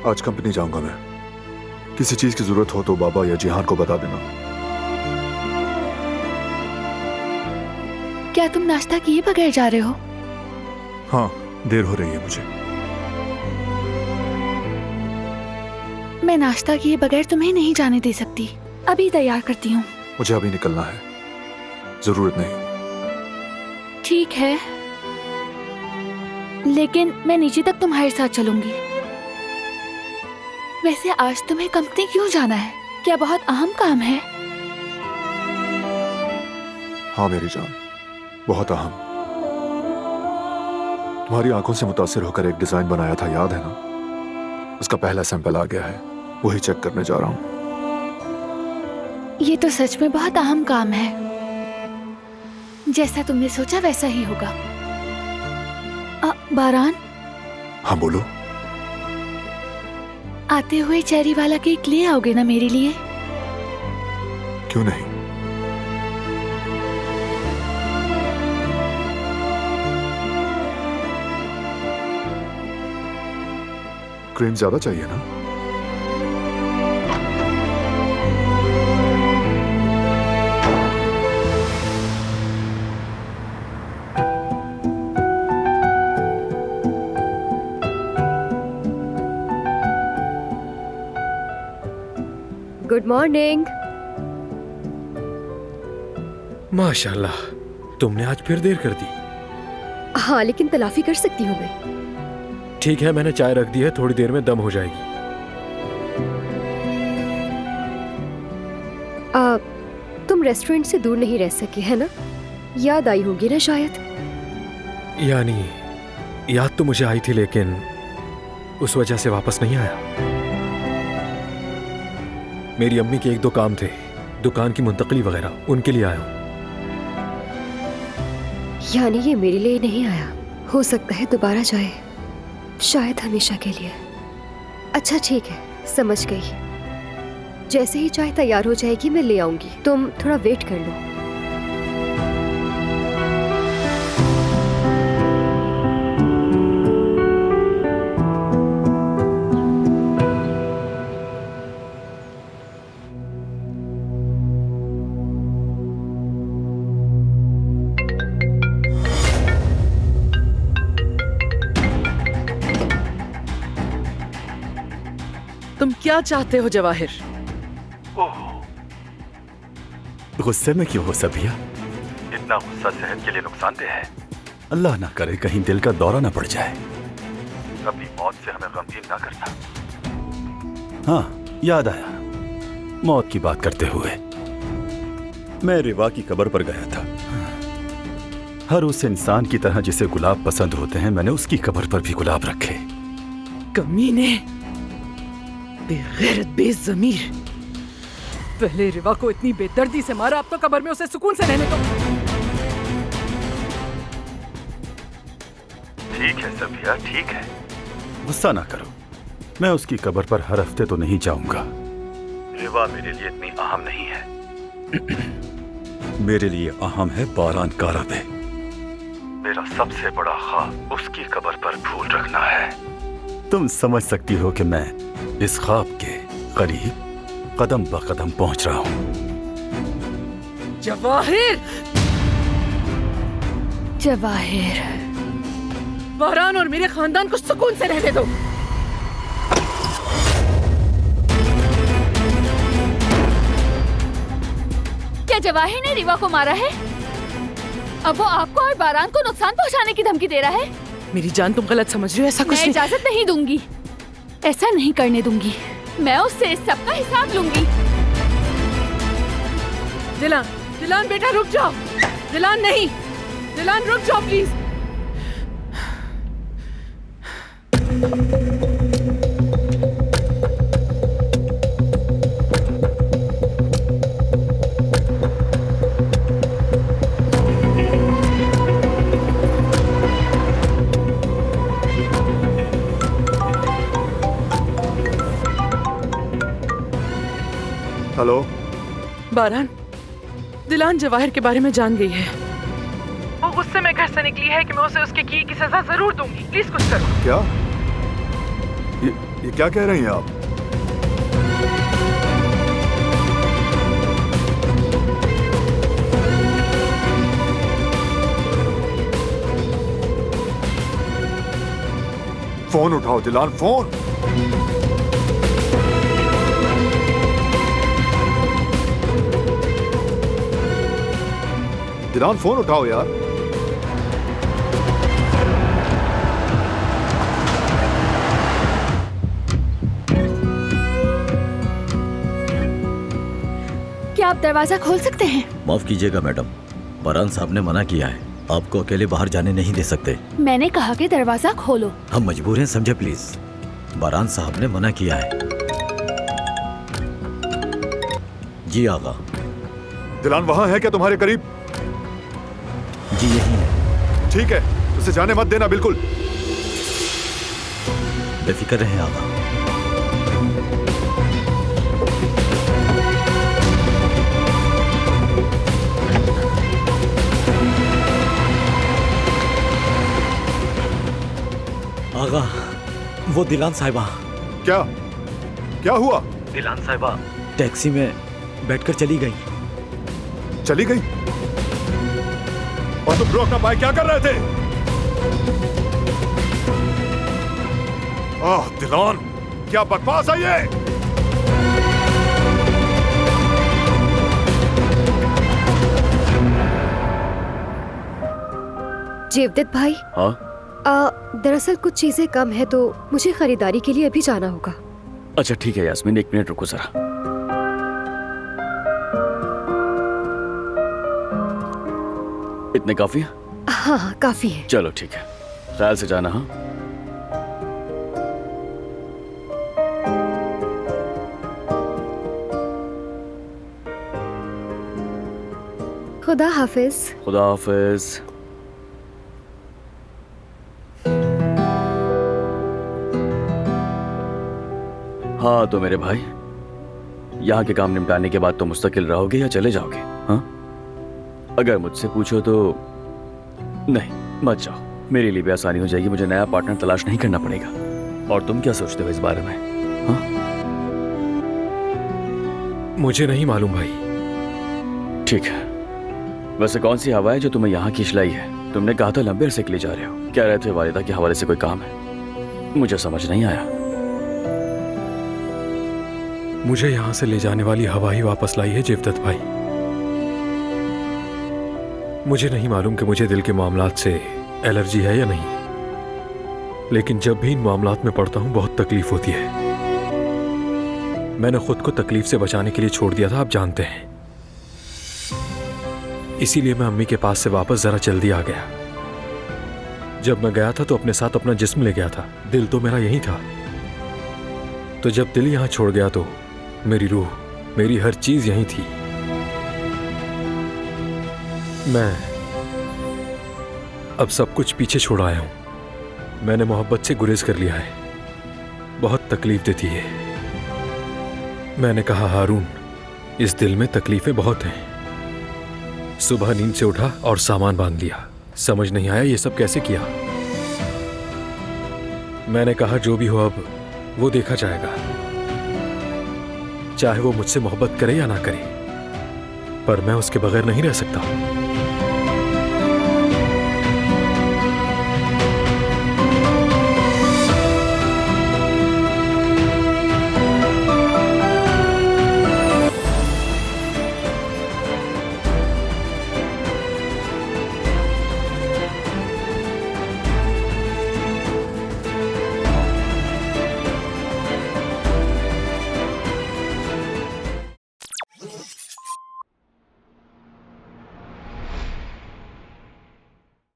आज कंपनी जाऊंगा मैं। किसी चीज की जरूरत हो तो बाबा या जिहान को बता देना। क्या तुम नाश्ता किए बगैर जा रहे हो? हाँ, देर हो रही है मुझे। मैं नाश्ता किए बगैर तुम्हें नहीं जाने दे सकती। अभी तैयार करती हूँ। मुझे अभी निकलना है, जरूरत नहीं। ठीक है, लेकिन मैं नीचे तक तुम्हारे साथ चलूंगी। वैसे आज तुम्हें कंपनी क्यों जाना है? क्या बहुत अहम काम है? हाँ मेरी जान, बहुत अहम। तुम्हारी आंखों से मुतासिर होकर एक डिजाइन बनाया था, याद है ना? उसका पहला सैंपल आ गया है, वही चेक करने जा रहा हूँ। ये तो सच में बहुत अहम काम है। जैसा तुमने सोचा वैसा ही होगा। बारान? हाँ बोलो। आते हुए चेरी वाला केक ले आओगे ना मेरे लिए? क्यों नहीं। क्रीम ज्यादा चाहिए ना? Good morning. माशाल्लाह, तुमने आज फिर देर कर दी। हाँ, लेकिन तलाफी कर सकती हूँ मैं। ठीक है, मैंने चाय रख दी है, थोड़ी देर में दम हो जाएगी। तुम रेस्टोरेंट से दूर नहीं रह सके, है ना? याद आई होगी ना शायद। यानी याद तो मुझे आई थी, लेकिन उस वजह से वापस नहीं आया। मेरी अम्मी के एक दो काम थे, दुकान की मुंतकली वगैरह, उनके लिए आया हूं। यानी ये मेरे लिए नहीं आया। हो सकता है दोबारा जाए, शायद हमेशा के लिए। अच्छा ठीक है, समझ गई। जैसे ही चाय तैयार हो जाएगी मैं ले आऊंगी, तुम थोड़ा वेट कर लो। तुम क्या चाहते हो जवाहिर? गुस्से में क्यों हो सबिया? इतना गुस्सा सेहत के लिए नुकसानदेह है। अल्लाह ना करे कहीं दिल का दौरा ना पड़ जाए। अपनी मौत से हमें गमगीन ना करना। हाँ, याद आया मौत की बात करते हुए। मैं रिवा की कब्र पर गया था। हर उस इंसान की तरह जिसे गुलाब पसंद होते हैं, मैंने उसकी कब्र पर भी गुलाब रखे। कमीने, बेगैरत, बेज़मीर। पहले रिवा को इतनी बेदर्दी से मारा, अब तो कब्र में उसे सुकून से रहने दो। ठीक है सबिया, ठीक है। गुस्सा ना करो, मैं उसकी कब्र पर हर हफ्ते तो नहीं जाऊंगा। रिवा मेरे लिए इतनी अहम नहीं है। मेरे लिए अहम है बारान काराबे। मेरा सबसे बड़ा ख्वाब उसकी कब्र पर फूल रखना है। तुम समझ सकती हो कि मैं इस ख्वाब के करीब कदम ब कदम पहुंच रहा हूं। जवाहिर! जवाहिर, बारान और मेरे खानदान को सुकून से रहने दो। क्या जवाहिर ने रिवा को मारा है? अब वो आपको और बारान को नुकसान पहुंचाने की धमकी दे रहा है। मेरी जान, तुम गलत समझ रही हो, ऐसा कुछ मैं नहीं। इजाजत नहीं दूंगी, ऐसा नहीं करने दूंगी। मैं उससे इस सब का हिसाब लूंगी। दिलान, दिलान बेटा रुक जाओ। दिलान नहीं, दिलान रुक जाओ प्लीज। हेलो बारान, दिलान जवाहिर के बारे में जान गई है। वो गुस्से में घर से निकली है कि मैं उसे उसके किए की सजा जरूर दूंगी। प्लीज कुछ करो। क्या? ये क्या कह रही हैं आप? फोन उठाओ दिलान, फोन। दिलान फोन उठाओ यार। क्या आप दरवाजा खोल सकते हैं? माफ कीजिएगा मैडम, बरान साहब ने मना किया है, आपको अकेले बाहर जाने नहीं दे सकते। मैंने कहा कि दरवाजा खोलो। हम मजबूर हैं, समझे प्लीज। बरान साहब ने मना किया है। जी आगा। दिलान वहां है क्या तुम्हारे करीब? जी यही है। ठीक है, उसे जाने मत देना बिल्कुल। बेफिक्र रहें आगा। आगा, वो दिलान साहिबा। क्या क्या हुआ? दिलान साहिबा टैक्सी में बैठकर चली गई। चली गई? और तुम रोक ना पाए, क्या कर रहे थे? आह दिलान, क्या बकवास है ये? जेवदत्त भाई। हाँ? दरअसल कुछ चीजें कम है तो मुझे खरीदारी के लिए अभी जाना होगा। अच्छा ठीक है यास्मीन, एक मिनट रुको जरा। इतने काफी है? हाँ हाँ काफी है। चलो ठीक है, ख्याल से जाना। हाँ खुदा हाफिज। खुदा हाफिज। हाँ तो मेरे भाई, यहाँ के काम निपटाने के बाद तो मुस्तकिल रहोगे या चले जाओगे? हाँ, अगर मुझसे पूछो तो नहीं, मत जाओ। मेरे लिए भी आसानी हो जाएगी, मुझे नया पार्टनर तलाश नहीं करना पड़ेगा। और तुम क्या सोचते हो इस बारे में? हाँ? मुझे नहीं मालूम भाई। ठीक है, वैसे कौन सी हवा है जो तुम्हें यहाँ खींच लाई है? तुमने कहा था लंबे अरसे के लिए जा रहे हो, क्या रहे थे वालिदा के हवाले से कोई काम है? मुझे समझ नहीं आया। मुझे यहाँ से ले जाने वाली हवा ही वापस लाई है जेवदत्त भाई। मुझे नहीं मालूम कि मुझे दिल के मामलात से एलर्जी है या नहीं, लेकिन जब भी इन मामलात में पड़ता हूँ बहुत तकलीफ होती है। मैंने खुद को तकलीफ से बचाने के लिए छोड़ दिया था, आप जानते हैं। इसीलिए मैं अम्मी के पास से वापस जरा जल्दी आ गया। जब मैं गया था तो अपने साथ अपना जिस्म ले गया था, दिल तो मेरा यही था। तो जब दिल यहां छोड़ गया तो मेरी रूह, मेरी हर चीज यहीं थी। मैं अब सब कुछ पीछे छोड़ आया हूं। मैंने मोहब्बत से गुरेज कर लिया है, बहुत तकलीफ देती है। मैंने कहा हारून, इस दिल में तकलीफें बहुत हैं। सुबह नींद से उठा और सामान बांध लिया। समझ नहीं आया ये सब कैसे किया। मैंने कहा जो भी हो अब वो देखा जाएगा, चाहे वो मुझसे मोहब्बत करे या ना करे, पर मैं उसके बगैर नहीं रह सकता।